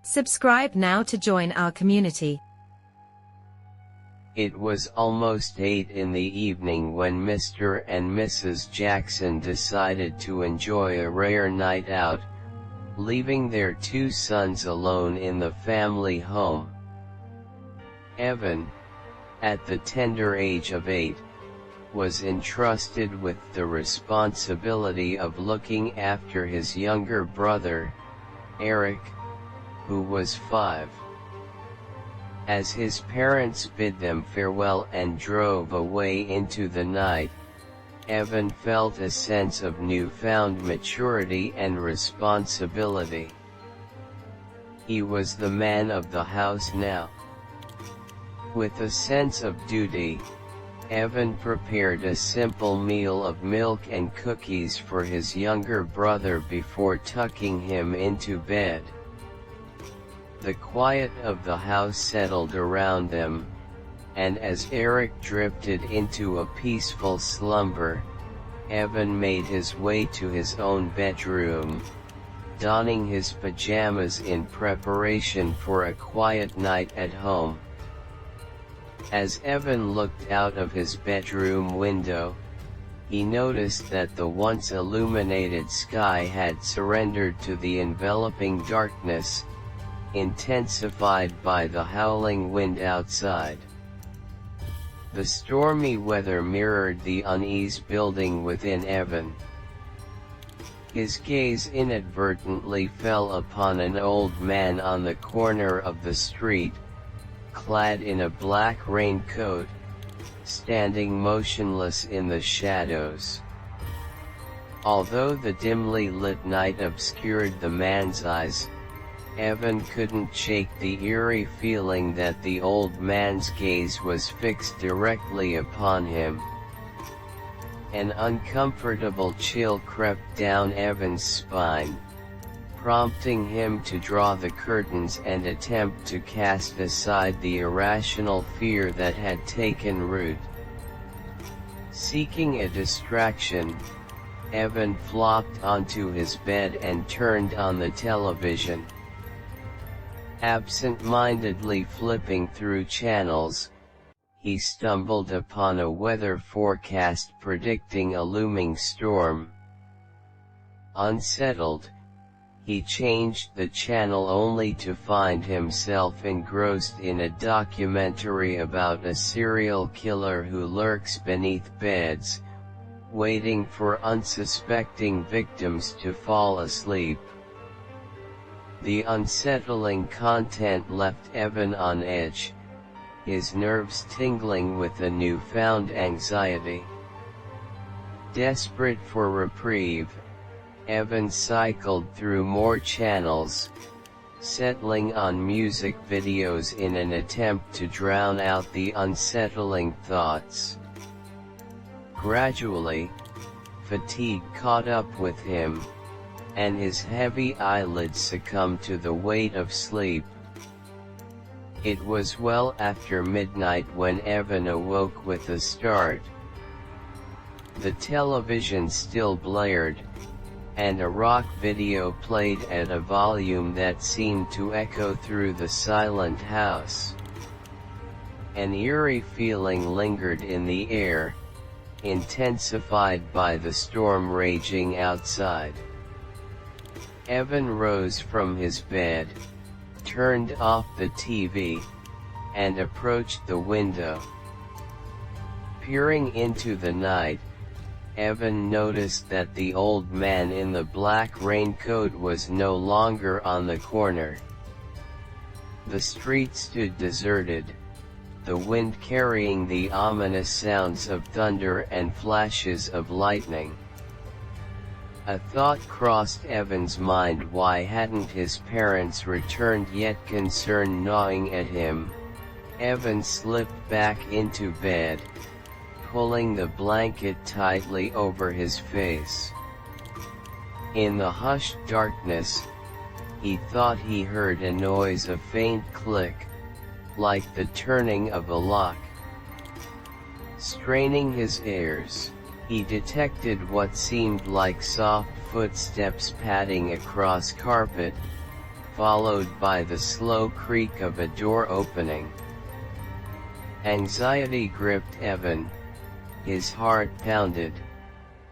Subscribe now to join our community. It was almost 8 in the evening when Mr. and Mrs. Jackson decided to enjoy a rare night out, leaving their 2 sons alone in the family home. Evan, at the tender age of 8, was entrusted with the responsibility of looking after his younger brother, Eric, who was 5. As his parents bid them farewell and drove away into the night, Evan felt a sense of newfound maturity and responsibility. He was the man of the house now. With a sense of duty, Evan prepared a simple meal of milk and cookies for his younger brother before tucking him into bed. The quiet of the house settled around them, and as Eric drifted into a peaceful slumber, Evan made his way to his own bedroom, donning his pajamas in preparation for a quiet night at home. As Evan looked out of his bedroom window, he noticed that the once illuminated sky had surrendered to the enveloping darkness, intensified by the howling wind outside. The stormy weather mirrored the unease building within Evan. His gaze inadvertently fell upon an old man on the corner of the street, clad in a black raincoat, standing motionless in the shadows. Although the dimly lit night obscured the man's eyes, Evan couldn't shake the eerie feeling that the old man's gaze was fixed directly upon him. An uncomfortable chill crept down Evan's spine, prompting him to draw the curtains and attempt to cast aside the irrational fear that had taken root. Seeking a distraction, Evan flopped onto his bed and turned on the television. Absent-mindedly flipping through channels, he stumbled upon a weather forecast predicting a looming storm. Unsettled, he changed the channel only to find himself engrossed in a documentary about a serial killer who lurks beneath beds, waiting for unsuspecting victims to fall asleep. The unsettling content left Evan on edge, his nerves tingling with a newfound anxiety. Desperate for reprieve, Evan cycled through more channels, settling on music videos in an attempt to drown out the unsettling thoughts. Gradually, fatigue caught up with him, and his heavy eyelids succumbed to the weight of sleep. It was well after midnight when Evan awoke with a start. The television still blared, and a rock video played at a volume that seemed to echo through the silent house. An eerie feeling lingered in the air, intensified by the storm raging outside. Evan rose from his bed, turned off the TV, and approached the window. Peering into the night, Evan noticed that the old man in the black raincoat was no longer on the corner. The street stood deserted, the wind carrying the ominous sounds of thunder and flashes of lightning. A thought crossed Evan's mind: why hadn't his parents returned yet? Concern gnawing at him, Evan slipped back into bed, pulling the blanket tightly over his face. In the hushed darkness, he thought he heard a noise, a faint click, like the turning of a lock. Straining his ears, he detected what seemed like soft footsteps padding across carpet, followed by the slow creak of a door opening. Anxiety gripped Evan, his heart pounded,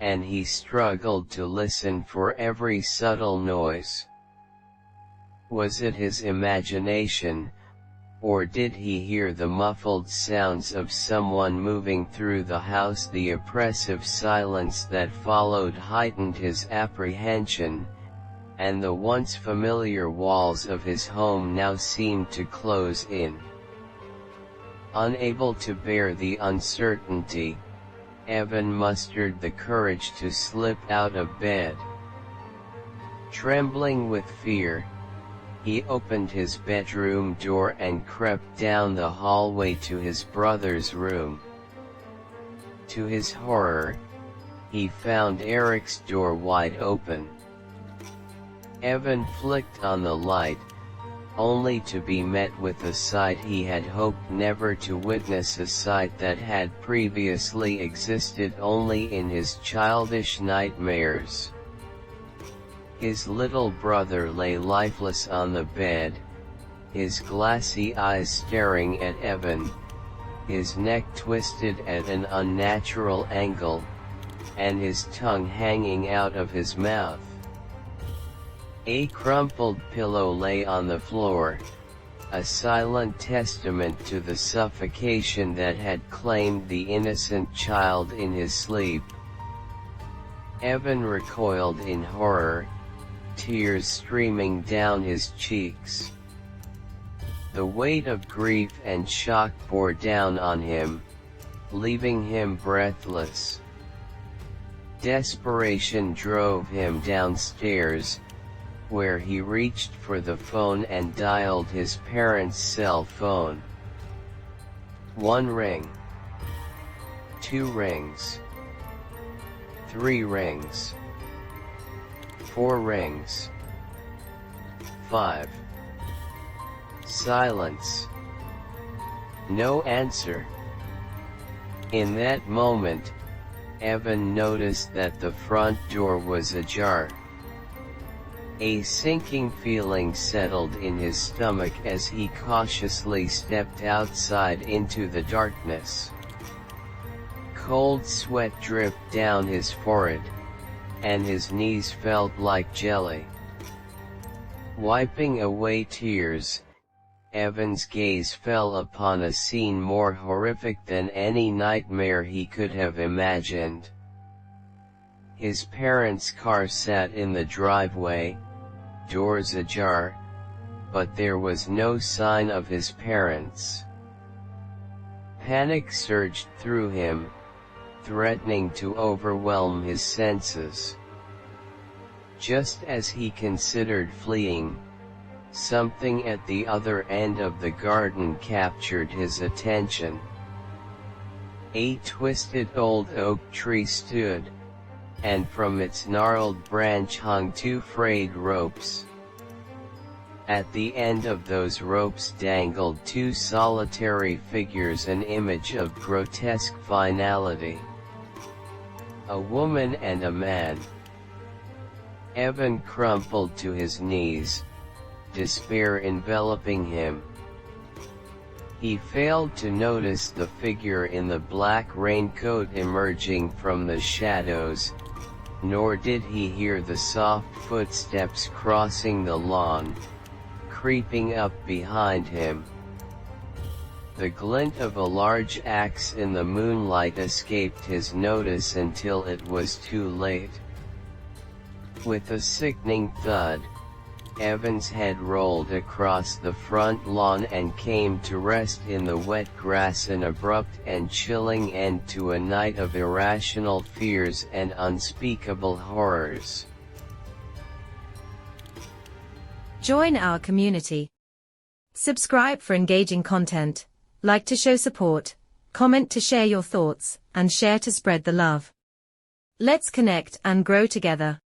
and he struggled to listen for every subtle noise. Was it his imagination, or did he hear the muffled sounds of someone moving through the house? The oppressive silence that followed heightened his apprehension, and the once familiar walls of his home now seemed to close in. Unable to bear the uncertainty, Evan mustered the courage to slip out of bed. Trembling with fear, he opened his bedroom door and crept down the hallway to his brother's room. To his horror, he found Eric's door wide open. Evan flicked on the light, only to be met with a sight he had hoped never to witness, a sight that had previously existed only in his childish nightmares. His little brother lay lifeless on the bed, his glassy eyes staring at Evan, his neck twisted at an unnatural angle, and his tongue hanging out of his mouth. A crumpled pillow lay on the floor, a silent testament to the suffocation that had claimed the innocent child in his sleep. Evan recoiled in horror, tears streaming down his cheeks. The weight of grief and shock bore down on him, leaving him breathless. Desperation drove him downstairs, where he reached for the phone and dialed his parents' cell phone. 1 ring. 2 rings. 3 rings. 4 rings. 5. Silence. No answer. In that moment, Evan noticed that the front door was ajar. A sinking feeling settled in his stomach as he cautiously stepped outside into the darkness. Cold sweat dripped down his forehead, and his knees felt like jelly. Wiping away tears, Evan's gaze fell upon a scene more horrific than any nightmare he could have imagined. His parents' car sat in the driveway, doors ajar, but there was no sign of his parents. Panic surged through him, threatening to overwhelm his senses. Just as he considered fleeing, something at the other end of the garden captured his attention. A twisted old oak tree stood, and from its gnarled branch hung 2 frayed ropes. At the end of those ropes dangled 2 solitary figures, an image of grotesque finality. A woman and a man. Evan crumpled to his knees, despair enveloping him. He failed to notice the figure in the black raincoat emerging from the shadows, nor did he hear the soft footsteps crossing the lawn, creeping up behind him. The glint of a large axe in the moonlight escaped his notice until it was too late. With a sickening thud, Evan's head rolled across the front lawn and came to rest in the wet grass, an abrupt and chilling end to a night of irrational fears and unspeakable horrors. Join our community. Subscribe for engaging content, like to show support, comment to share your thoughts, and share to spread the love. Let's connect and grow together.